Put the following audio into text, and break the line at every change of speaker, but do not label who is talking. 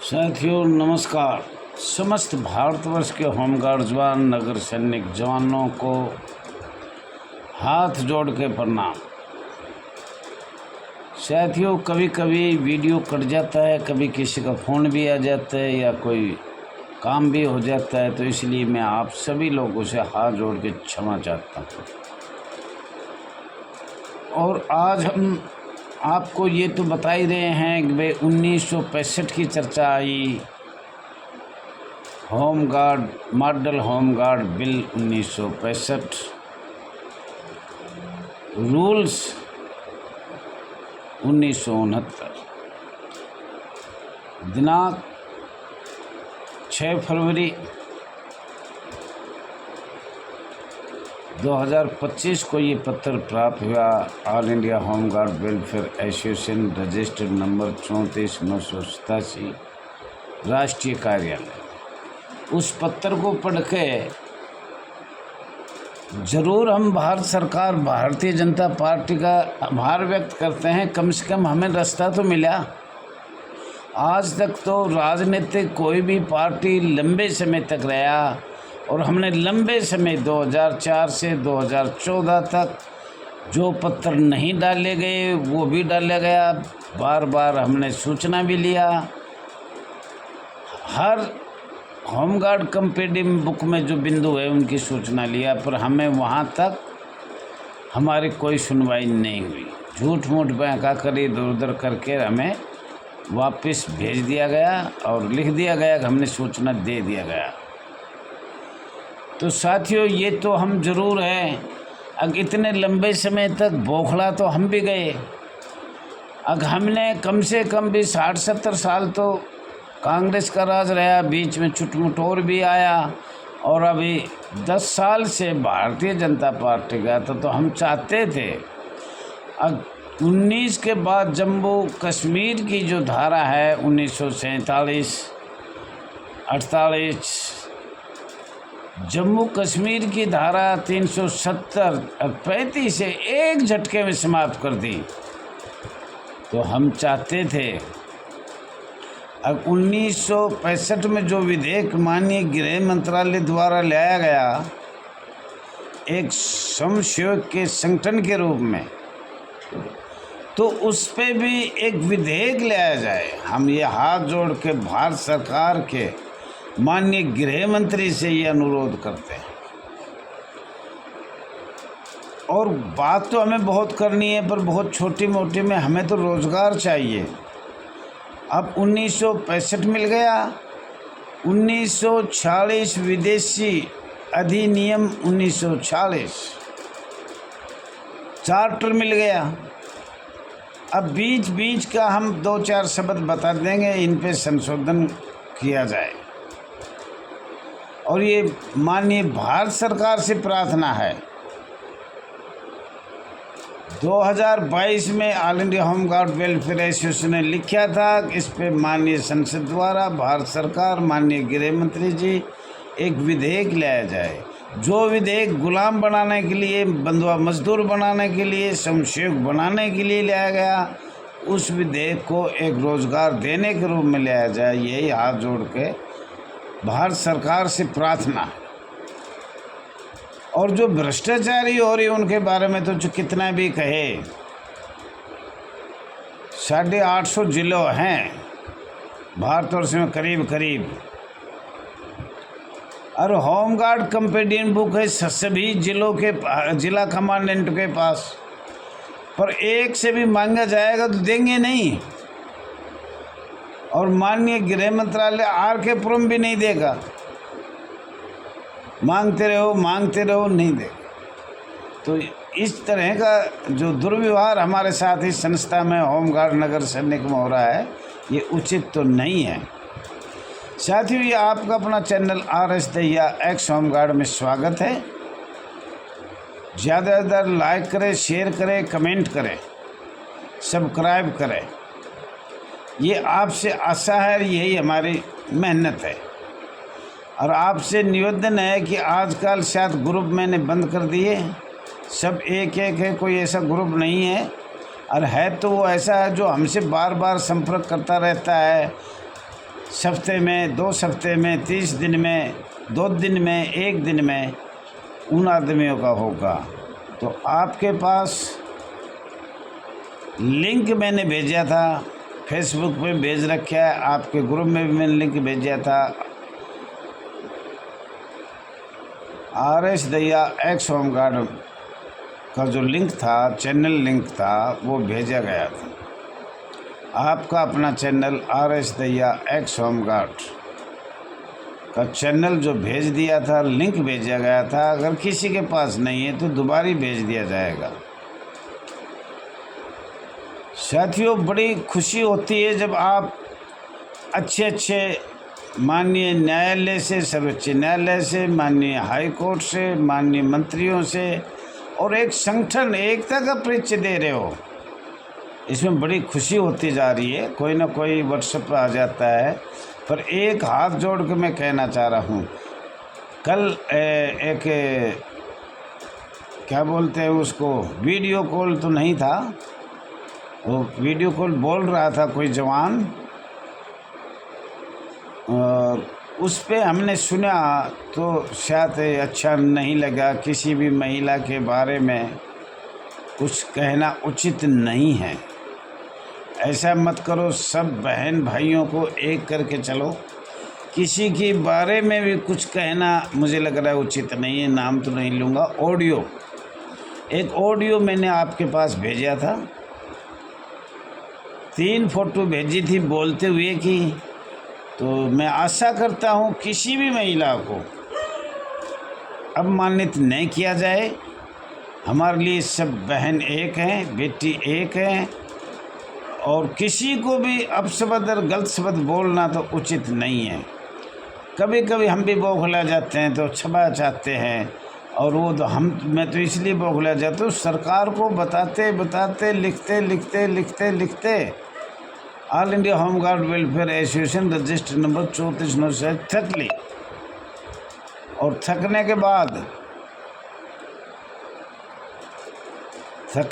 साथियों नमस्कार। समस्त भारतवर्ष के होमगार्ड जवान, नगर सैनिक जवानों को हाथ जोड़ के प्रणाम। साथियों कभी कभी वीडियो कट जाता है, कभी किसी का फ़ोन भी आ जाता है या कोई काम भी हो जाता है, तो इसलिए मैं आप सभी लोगों से हाथ जोड़ के क्षमा चाहता हूँ। और आज हम आपको ये तो बता ही रहे हैं कि भाई 1965 की चर्चा आई, home guard model home guard bill 1965, rules 1969, दिनांक 6 फरवरी 2025 को ये पत्र प्राप्त हुआ। All India home guard welfare association registered number 34,987 राष्ट्रीय कार्यालय। उस पत्र को पढ़ के ज़रूर हम भारत सरकार, भारतीय जनता पार्टी का आभार व्यक्त करते हैं। कम से कम हमें रास्ता तो मिला। आज तक तो राजनीतिक कोई भी पार्टी लंबे समय तक रहा और हमने लंबे समय 2004 से 2014 तक जो पत्र नहीं डाले गए वो भी डाला गया। बार बार हमने सूचना भी लिया, हर होमगार्ड कंपेंडियम बुक में जो बिंदु है उनकी सूचना लिया, पर हमें वहाँ तक हमारी कोई सुनवाई नहीं हुई। झूठ मूठ बहका कर इधर उधर करके हमें वापस भेज दिया गया और लिख दिया गया कि हमने सूचना दे दिया गया। तो साथियों ये तो हम ज़रूर हैं। अब इतने लंबे समय तक बौखला तो हम भी गए। अब हमने कम से कम भी 60-70 साल तो कांग्रेस का राज रहा, बीच में छुटमुट और भी आया, और अभी 10 साल से भारतीय जनता पार्टी का तो हम चाहते थे अब 19 के बाद जम्मू कश्मीर की जो धारा है 1947, 48, जम्मू कश्मीर की धारा 370 और 35 से एक झटके में समाप्त कर दी। तो हम चाहते थे अब 1965 में जो विधेयक माननीय गृह मंत्रालय द्वारा लाया गया एक स्वयंसेवक के संगठन के रूप में, तो उस पे भी एक विधेयक लाया जाए। हम ये हाथ जोड़ के भारत सरकार के माननीय गृह मंत्री से ये अनुरोध करते हैं। और बात तो हमें बहुत करनी है, पर बहुत छोटी मोटी में हमें तो रोज़गार चाहिए। अब 1965 मिल गया, 1946 विदेशी अधिनियम 1946 चार्टर मिल गया। अब बीच बीच का हम 2-4 शब्द बता देंगे, इन पे संशोधन किया जाए। और ये माननीय भारत सरकार से प्रार्थना है, 2022 में all India home guard welfare association ने लिखा था कि इस पे माननीय संसद द्वारा भारत सरकार, माननीय गृह मंत्री जी एक विधेयक लाया जाए। जो विधेयक गुलाम बनाने के लिए, बंधुआ मजदूर बनाने के लिए, स्वयंसेवक बनाने के लिए लाया गया, उस विधेयक को एक रोज़गार देने के रूप में लाया जाए। यही हाथ जोड़ के भारत सरकार से प्रार्थना है। और जो भ्रष्टाचारी हो रही उनके बारे में तो जो कितना भी कहे, 850 जिलों हैं भारतवर्ष में करीब करीब, और होमगार्ड कंपेंडियम बुक है सभी जिलों के जिला कमांडेंट के पास, पर एक से भी मांगा जाएगा तो देंगे नहीं। और माननीय गृह मंत्रालय RK पुरम भी नहीं देगा, मांगते रहो नहीं देगा। तो इस तरह का जो दुर्व्यवहार हमारे साथ इस संस्था में होमगार्ड नगर सैनिक में हो रहा है, ये उचित तो नहीं है। साथियों ये आपका अपना channel RS Dahiya x home guard में स्वागत है। ज़्यादा से ज़्यादा लाइक करें, शेयर करें, कमेंट करें, सब्सक्राइब करें। ये आपसे आशा है, यही हमारी मेहनत है। और आपसे निवेदन है कि आजकल शायद ग्रुप मैंने बंद कर दिए, सब एक एक है, कोई ऐसा ग्रुप नहीं है। और है तो वो ऐसा है जो हमसे बार बार संपर्क करता रहता है, हफ्ते में, 2 हफ्ते में, 30 दिन में, 2 दिन में, 1 दिन में उन आदमियों का होगा। तो आपके पास लिंक मैंने भेजा था, फेसबुक पे भेज रखा है, आपके ग्रुप में भी मैंने लिंक भेजा था। RS दैया एक्स होमगार्ड का जो लिंक था, चैनल लिंक था, वो भेजा गया था। आपका अपना चैनल RS दैया एक्स होमगार्ड का चैनल जो भेज दिया था, लिंक भेजा गया था, अगर किसी के पास नहीं है तो दोबारा भेज दिया जाएगा। साथियों, बड़ी खुशी होती है जब आप अच्छे माननीय न्यायालय से, सर्वोच्च न्यायालय से, माननीय हाई कोर्ट से, माननीय मंत्रियों से और एक संगठन एकता का परिचय दे रहे हो। इसमें बड़ी खुशी होती जा रही है। कोई ना कोई व्हाट्सएप आ जाता है, पर एक हाथ जोड़ के मैं कहना चाह रहा हूँ, कल एक क्या बोलते हैं उसको, वीडियो कॉल तो नहीं था, वो वीडियो कॉल बोल रहा था कोई जवान, और उस पे हमने सुना तो शायद अच्छा नहीं लगा। किसी भी महिला के बारे में कुछ कहना उचित नहीं है। ऐसा मत करो, सब बहन भाइयों को एक करके चलो। किसी के बारे में भी कुछ कहना मुझे लग रहा है उचित नहीं है। नाम तो नहीं लूँगा। एक ऑडियो मैंने आपके पास भेजा था, 3 फोटो भेजी थी बोलते हुए कि, तो मैं आशा करता हूँ किसी भी महिला को अपमानित नहीं किया जाए। हमारे लिए सब बहन एक हैं, बेटी एक हैं, और किसी को भी अपशब्द और गलत शब्द बोलना तो उचित नहीं है। कभी कभी हम भी बौखला जाते हैं तो क्षमा चाहते हैं, और वो तो मैं तो इसलिए बौखला जाता हूँ, सरकार को बताते लिखते all India home guard welfare association register number 34 थक ली, और थकने के बाद